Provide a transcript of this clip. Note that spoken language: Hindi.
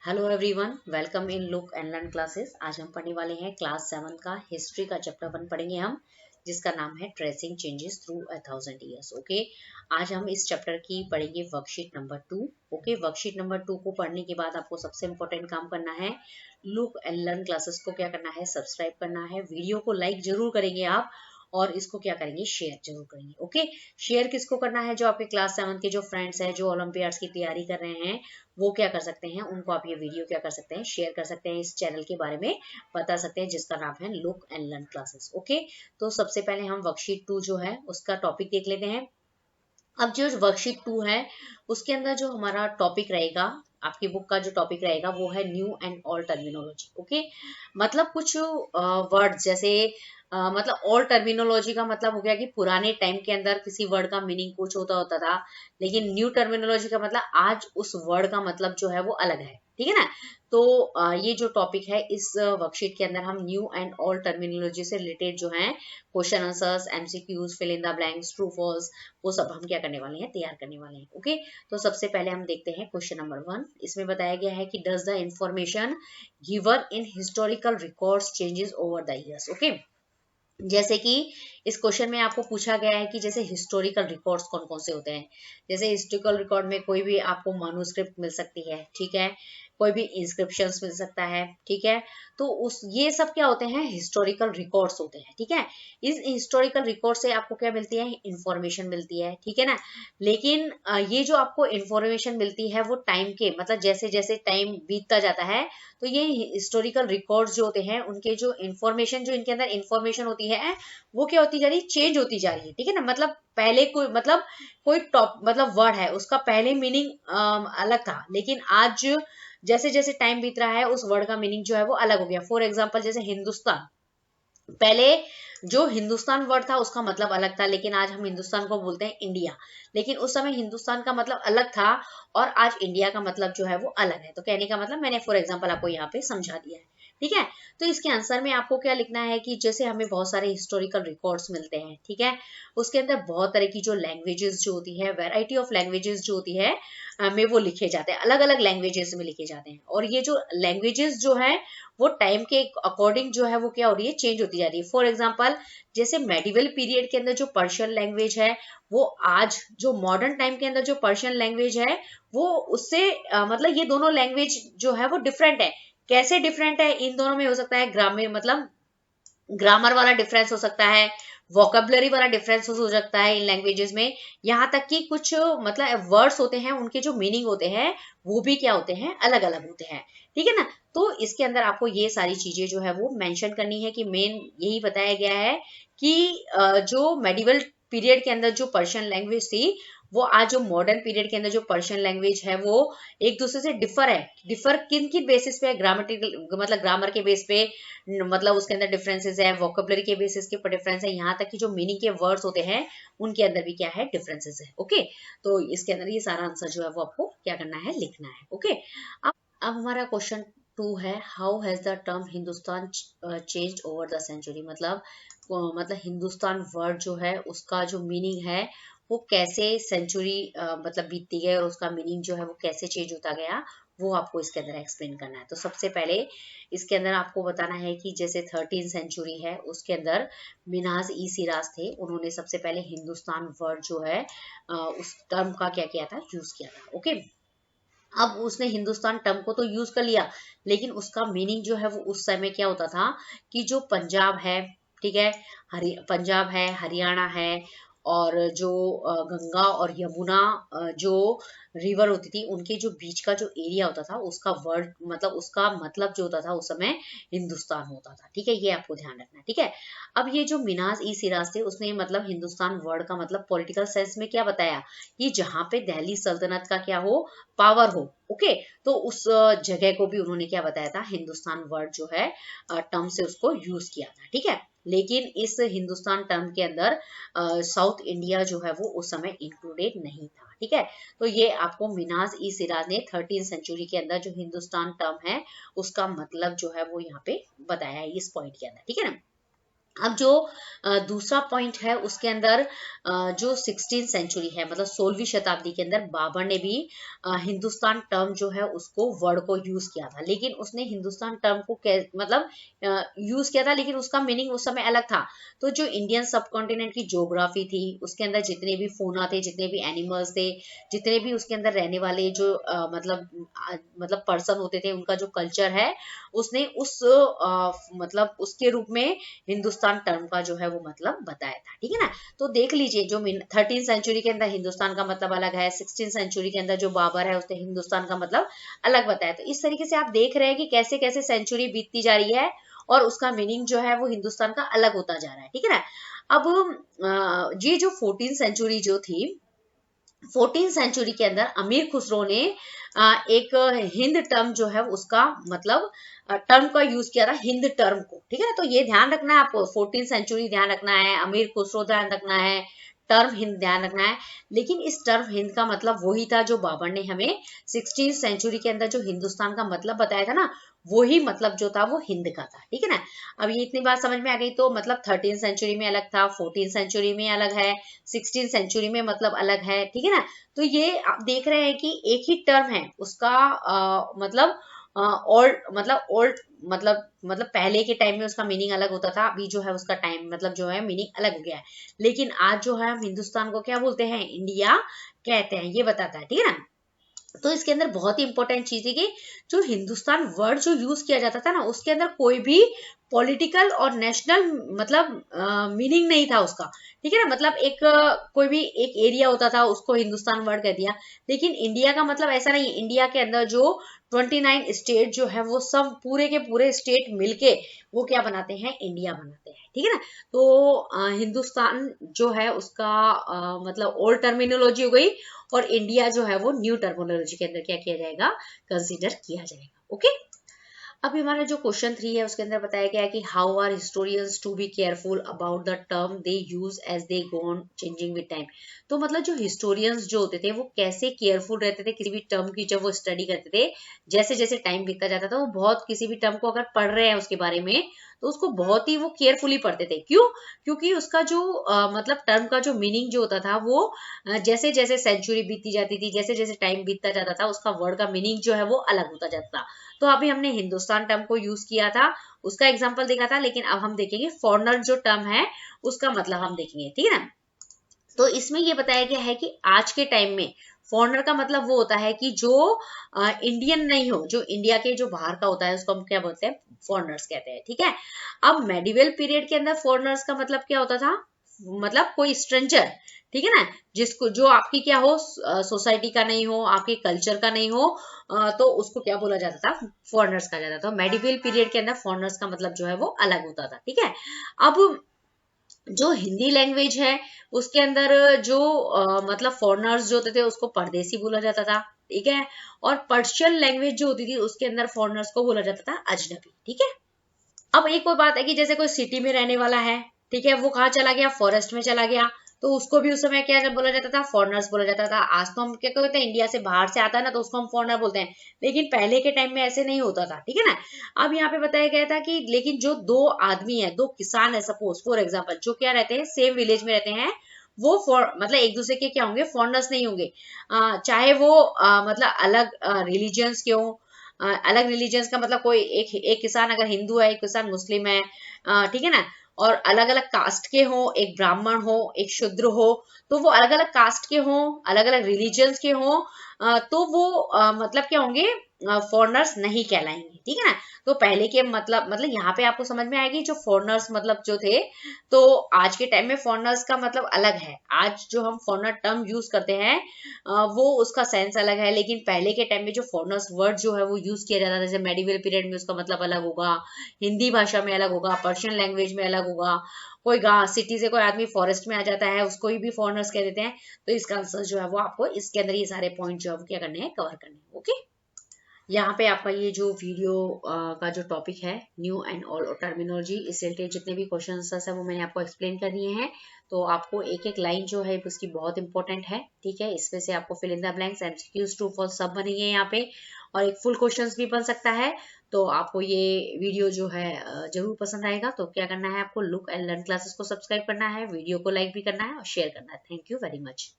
Hello everyone, welcome in look and learn classes. आज हम पढ़ने वाले हैं क्लास 7 का हिस्ट्री का चैप्टर 1 पढ़ेंगे हम, जिसका नाम है tracing changes through 1000 years. Okay, आज हम इस चैप्टर की पढ़ेंगे worksheet number 2। Okay, worksheet number 2 को पढ़ने के बाद आपको सबसे इम्पोर्टेंट काम करना है, लुक एंड लर्न क्लासेस को क्या करना है, सब्सक्राइब करना है। वीडियो को लाइक जरूर करेंगे आप, और इसको क्या करेंगे, शेयर जरूर करेंगे। ओके, शेयर किसको करना है, जो आपके क्लास 7 के जो फ्रेंड्स हैं, जो ओलंपियाड्स की तैयारी कर रहे हैं, वो क्या कर सकते हैं, उनको आप ये वीडियो क्या कर सकते हैं, शेयर कर सकते हैं। इस चैनल के बारे में बता सकते हैं, जिसका नाम है look and learn classes. Okay, तो सबसे पहले हम वर्कशीट 2 जो है उसका टॉपिक देख लेते हैं। अब जो वर्कशीट 2 है उसके अंदर जो हमारा टॉपिक रहेगा, आपकी बुक का जो टॉपिक रहेगा वो है new and all terminology. Okay, मतलब कुछ वर्ड जैसे मतलब ऑल टर्मिनोलॉजी का मतलब हो गया कि पुराने टाइम के अंदर किसी वर्ड का मीनिंग कुछ होता होता था, लेकिन न्यू टर्मिनोलॉजी का मतलब आज उस वर्ड का मतलब जो है वो अलग है। ठीक है ना। तो ये जो टॉपिक है इस वर्कशीट के अंदर हम न्यू एंड ऑल टर्मिनोलॉजी से रिलेटेड जो है question answers, MCQs, fill in the blanks, true false, वो सब हम क्या करने वाले हैं, तैयार करने वाले हैं। ओके, तो सबसे पहले हम देखते हैं क्वेश्चन नंबर 1। इसमें बताया गया है कि does the information given in historical records changes over the years. Okay, जैसे कि इस क्वेश्चन में आपको पूछा गया है कि जैसे हिस्टोरिकल रिकॉर्ड्स कौन कौन से होते हैं। जैसे हिस्टोरिकल रिकॉर्ड में कोई भी आपको मैन्युस्क्रिप्ट मिल सकती है, ठीक है, कोई भी इंस्क्रिप्शंस मिल सकता है, ठीक है। तो उस ये सब क्या होते हैं, हिस्टोरिकल रिकॉर्ड्स होते हैं। ठीक है, इस हिस्टोरिकल रिकॉर्ड से आपको क्या मिलती है, इंफॉर्मेशन मिलती है। ठीक है ना। लेकिन ये जो आपको इंफॉर्मेशन मिलती है वो टाइम के मतलब जैसे जैसे टाइम बीतता जाता है, तो ये हिस्टोरिकल रिकॉर्ड्स जो होते हैं उनके जो इंफॉर्मेशन, जो इनके अंदर इंफॉर्मेशन होती है वो क्या होती जा रही है, चेंज होती जा रही है। ठीक है ना। मतलब पहले कोई मतलब कोई टॉप मतलब वर्ड है उसका पहले मीनिंग अलग था, लेकिन आज जैसे जैसे टाइम बीत रहा है उस वर्ड का मीनिंग जो है वो अलग हो गया। फॉर एग्जाम्पल जैसे हिंदुस्तान, पहले जो हिंदुस्तान वर्ड था उसका मतलब अलग था, लेकिन आज हम हिंदुस्तान को बोलते हैं इंडिया। लेकिन उस समय हिंदुस्तान का मतलब अलग था और आज इंडिया का मतलब जो है वो अलग है। तो कहने का मतलब मैंने फॉर एग्जांपल आपको यहाँ पे समझा दिया है। ठीक है, तो इसके आंसर में आपको क्या लिखना है कि जैसे हमें बहुत सारे हिस्टोरिकल रिकॉर्ड्स मिलते हैं, ठीक है, उसके अंदर बहुत तरह की जो लैंग्वेजेस जो होती है, वैरायटी ऑफ लैंग्वेजेस जो होती है में वो लिखे जाते हैं, अलग अलग लैंग्वेजेस में लिखे जाते हैं। और ये जो लैंग्वेजेस जो है वो टाइम के अकॉर्डिंग जो है वो क्या हो रही है, चेंज होती जा रही है। फॉर एग्जाम्पल जैसे मेडिवल पीरियड के अंदर जो पर्शियन लैंग्वेज है, वो आज जो मॉडर्न टाइम के अंदर जो पर्शियन लैंग्वेज है वो उससे मतलब ये दोनों लैंग्वेज जो है वो डिफरेंट है। कैसे डिफरेंट है, इन दोनों में हो सकता है ग्रामर मतलब ग्रामर वाला डिफरेंस हो सकता है, वोकेबलरी वाला डिफरेंस हो सकता है इन लैंग्वेजेस में। यहाँ तक कि कुछ मतलब वर्ड्स होते हैं उनके जो मीनिंग होते हैं वो भी क्या होते हैं, अलग अलग होते हैं। ठीक है ना। तो इसके अंदर आपको ये सारी चीजें जो है वो मेंशन करनी है कि मेन यही बताया गया है कि जो मेडिवल पीरियड के अंदर जो पर्शियन लैंग्वेज थी वो आज जो मॉडर्न पीरियड के अंदर जो पर्शियन लैंग्वेज है वो एक दूसरे से डिफर है। डिफर किन किन बेसिस पे, ग्रामेटिकल मतलब ग्रामर के बेस पे, मतलब उसके अंदर डिफरेंसेस है, वोकेबलरी के बेसिस के पर डिफरेंस है, यहाँ तक कि जो मीनिंग के वर्ड्स होते हैं उनके अंदर भी क्या है, डिफरेंसेस है। ओके, तो इसके अंदर ये सारा आंसर जो है वो आपको क्या करना है, लिखना है। ओके, अब हमारा क्वेश्चन 2 है, how has the term Hindustan changed over the century. मतलब हिंदुस्तान वर्ड जो है उसका जो मीनिंग है वो कैसे सेंचुरी मतलब बीतती गई और उसका मीनिंग जो है वो कैसे चेंज होता गया, वो आपको इसके अंदर एक्सप्लेन करना है। तो सबसे पहले इसके अंदर आपको बताना है कि जैसे 13 सेंचुरी है उसके अंदर मिन्हाज ई सिराज थे, उन्होंने सबसे पहले हिंदुस्तान वर्ड जो है उस टर्म का क्या किया था, यूज किया था। ओके, अब उसने हिंदुस्तान टर्म को तो यूज कर लिया, लेकिन उसका मीनिंग जो है वो उस समय क्या होता था कि जो पंजाब है, ठीक है, पंजाब है, हरियाणा है, और जो गंगा और यमुना जो रिवर होती थी उनके जो बीच का जो एरिया होता था उसका वर्ड मतलब उसका मतलब जो होता था उस समय हिंदुस्तान होता था। ठीक है, ये आपको ध्यान रखना है। ठीक है, अब ये जो मिनाज ई सिराज थे उसने मतलब हिंदुस्तान वर्ड का मतलब पॉलिटिकल सेंस में क्या बताया कि जहां पे दिल्ली सल्तनत का क्या हो, पावर हो। ओके, तो उस जगह को भी उन्होंने क्या बताया था, हिंदुस्तान वर्ड जो है टर्म से उसको यूज किया था। ठीक है, लेकिन इस हिंदुस्तान टर्म के अंदर साउथ इंडिया जो है वो उस समय इंक्लूडेड नहीं था। ठीक है, तो ये आपको मिनाज ई सिराज ने 13 सेंचुरी के अंदर जो हिंदुस्तान टर्म है उसका मतलब जो है वो यहाँ पे बताया है इस पॉइंट के अंदर। ठीक है ना। अब जो दूसरा पॉइंट है उसके अंदर जो 16th सेंचुरी है, मतलब 16वीं शताब्दी के अंदर बाबर ने भी हिंदुस्तान टर्म जो है उसको वर्ड को यूज किया था, लेकिन उसने हिंदुस्तान टर्म को मतलब यूज किया था, लेकिन उसका मीनिंग उस समय अलग था। तो जो इंडियन सब कॉन्टिनेंट की ज्योग्राफी थी, उसके अंदर जितने भी फोना थे, जितने भी एनिमल्स थे, जितने भी उसके अंदर रहने वाले जो मतलब पर्सन होते थे, उनका जो कल्चर है, उसने उस मतलब उसके रूप में हिंदुस्तान टर्म का जो है वो मतलब बताया था। ठीक है ना, तो देख लीजिए जो 13th सेंचुरी के अंदर हिंदुस्तान का मतलब अलग है, 16th सेंचुरी के अंदर जो बाबर है उसने हिंदुस्तान का मतलब अलग बताया। तो इस तरीके से आप देख रहे हैं कि कैसे कैसे सेंचुरी बीतती जा रही है और उसका मीनिंग जो है वो हिंदुस्तान का अलग होता जा रहा है। ठीक है ना, अब ये जो 14th सेंचुरी जो थी, 14th सेंचुरी के अंदर अमीर खुसरो ने एक हिंद टर्म जो है उसका मतलब टर्म का यूज किया था, हिंद टर्म को। ठीक है ना, तो ये ध्यान रखना है आपको, 14th सेंचुरी ध्यान रखना है, अमीर खुसरो ध्यान रखना है, टर्म हिंद ध्यान रखना है। लेकिन इस टर्म हिंद का मतलब वही था जो बाबर ने हमें 16th सेंचुरी के अंदर जो हिंदुस्तान का मतलब बताया था ना, वही मतलब जो था वो हिंद का था। ठीक है ना, अब ये इतनी बात समझ में आ गई। तो मतलब 13th सेंचुरी में अलग था, 14th सेंचुरी में अलग है, 16th सेंचुरी में मतलब अलग है। ठीक है ना, तो ये आप देख रहे हैं कि एक ही टर्म है उसका मतलब ओल्ड मतलब पहले के टाइम में उसका मीनिंग अलग होता था, अभी जो है उसका टाइम मतलब जो है मीनिंग अलग हो गया है। लेकिन आज जो है हम हिंदुस्तान को क्या बोलते हैं, इंडिया कहते हैं, ये बताता है। ठीक है ना, तो इसके अंदर बहुत ही इंपॉर्टेंट चीज है कि जो हिंदुस्तान वर्ड जो यूज किया जाता था ना, उसके अंदर कोई भी पॉलिटिकल और नेशनल मतलब मीनिंग नहीं था उसका। ठीक है ना, मतलब एक कोई भी एक एरिया होता था उसको हिंदुस्तान वर्ड कह दिया। लेकिन इंडिया का मतलब ऐसा नहीं है, इंडिया के अंदर जो 29 स्टेट जो है वो सब पूरे के पूरे स्टेट मिलके वो क्या बनाते हैं, इंडिया बनाते हैं। ठीक है ना, तो हिंदुस्तान जो है उसका मतलब ओल्ड टर्मिनोलॉजी हो गई, और इंडिया जो है वो न्यू टर्मिनोलॉजी के अंदर क्या किया जाएगा, कंसीडर किया जाएगा। ओके, अभी हमारा जो क्वेश्चन 3 है उसके अंदर बताया गया है कि how are historians to be careful about the term they use as they go on changing with time. तो मतलब जो हिस्टोरियंस जो होते थे वो कैसे केयरफुल रहते थे किसी भी टर्म की, जब वो स्टडी करते थे, जैसे जैसे टाइम बीतता जाता था वो बहुत किसी भी टर्म को अगर पढ़ रहे हैं उसके बारे में, तो उसको बहुत ही वो केयरफुली पढ़ते थे। क्यों? क्योंकि उसका जो मतलब टर्म का जो मीनिंग जो होता था वो जैसे जैसे सेंचुरी बीतती जाती थी, जैसे जैसे टाइम बीतता जाता था, उसका वर्ड का मीनिंग जो है वो अलग होता जाता था। तो अभी हमने हिंदुस्तान टर्म को यूज किया था, उसका एग्जाम्पल देखा था, लेकिन अब हम देखेंगे फॉरनर जो टर्म है उसका मतलब हम देखेंगे। ठीक है ना, तो इसमें ये बताया गया है कि आज के टाइम में फॉरनर का मतलब वो होता है कि जो इंडियन नहीं हो, जो इंडिया के जो बाहर का होता है उसको हम क्या बोलते हैं, फॉरनर्स कहते हैं। ठीक है, अब मेडिवल पीरियड के अंदर फॉरनर्स का मतलब क्या होता था, मतलब कोई स्ट्रेंजर। ठीक है ना, जिसको जो आपकी क्या हो, सोसाइटी का नहीं हो, आपके कल्चर का नहीं हो, तो उसको क्या बोला जाता था, फॉरनर्स कहा जाता था। मेडिवल पीरियड के अंदर फॉरनर्स का मतलब जो है वो अलग होता था। ठीक है, अब जो हिंदी लैंग्वेज है उसके अंदर जो मतलब फॉरनर्स जो होते थे उसको परदेसी बोला जाता था। ठीक है, और पर्शियन लैंग्वेज जो होती थी उसके अंदर फॉरनर्स को बोला जाता था अजनबी। ठीक है, अब एक और बात है कि जैसे कोई सिटी में रहने वाला है, ठीक है, वो कहाँ चला गया, फॉरेस्ट में चला गया, तो उसको भी उस समय क्या बोला जाता था, फॉरनर्स बोला जाता था। आज तो हम क्या कहते हैं, इंडिया से बाहर से आता है ना तो उसको हम फॉरनर बोलते हैं, लेकिन पहले के टाइम में ऐसे नहीं होता था। ठीक है ना, अब यहाँ पे बताया गया था कि लेकिन जो दो आदमी है, दो किसान है, सपोज फॉर एग्जाम्पल, जो क्या रहते हैं, सेम विलेज में रहते हैं, वो मतलब एक दूसरे के क्या होंगे, फॉरनर्स नहीं होंगे। चाहे वो मतलब अलग रिलीजियंस के हों, अलग रिलीजियंस का मतलब कोई एक किसान अगर हिंदू है, एक किसान मुस्लिम है, ठीक है ना, और अलग अलग कास्ट के हो, एक ब्राह्मण हो, एक शूद्र हो, तो वो अलग अलग कास्ट के हो, अलग अलग रिलीजियंस के हो, तो वो मतलब क्या होंगे, फॉरनर्स नहीं कहलाएंगे। ठीक है ना, तो पहले के मतलब यहाँ पे आपको समझ में आएगी जो फॉरनर्स मतलब जो थे, तो आज के टाइम में फॉरनर्स का मतलब अलग है। आज जो हम फॉरनर टर्म यूज करते हैं वो उसका सेंस अलग है, लेकिन पहले के टाइम में जो फॉरनर्स वर्ड जो है वो यूज किया जाता था, जैसे मेडिवल पीरियड में उसका मतलब अलग होगा, हिंदी भाषा में अलग होगा, पर्शियन लैंग्वेज में अलग होगा। कोई गांव सिटी से कोई आदमी फॉरेस्ट में आ जाता है उसको भी फॉरनर्स कह देते हैं। तो इसका आंसर जो है वो आपको इसके अंदर ये सारे पॉइंट जो है क्या करने हैं, कवर करने हैं। ओके, यहाँ पे आपका ये जो वीडियो का जो टॉपिक है न्यू एंड ऑल टर्मिनोलॉजी, इससे रिलेटेड जितने भी क्वेश्चन आंसर्स है वो मैंने आपको एक्सप्लेन कर दिए हैं। तो आपको एक एक लाइन जो है उसकी बहुत इंपॉर्टेंट है, ठीक है। इसमें से आपको fill in the blanks, MCQs, true false सब बनेंगे यहाँ पे, और एक फुल क्वेश्चंस भी बन सकता है। तो आपको ये वीडियो जो है जरूर पसंद आएगा। तो क्या करना है, आपको लुक एंड लर्न क्लासेस को सब्सक्राइब करना है, वीडियो को लाइक भी करना है और शेयर करना है। Thank you very much.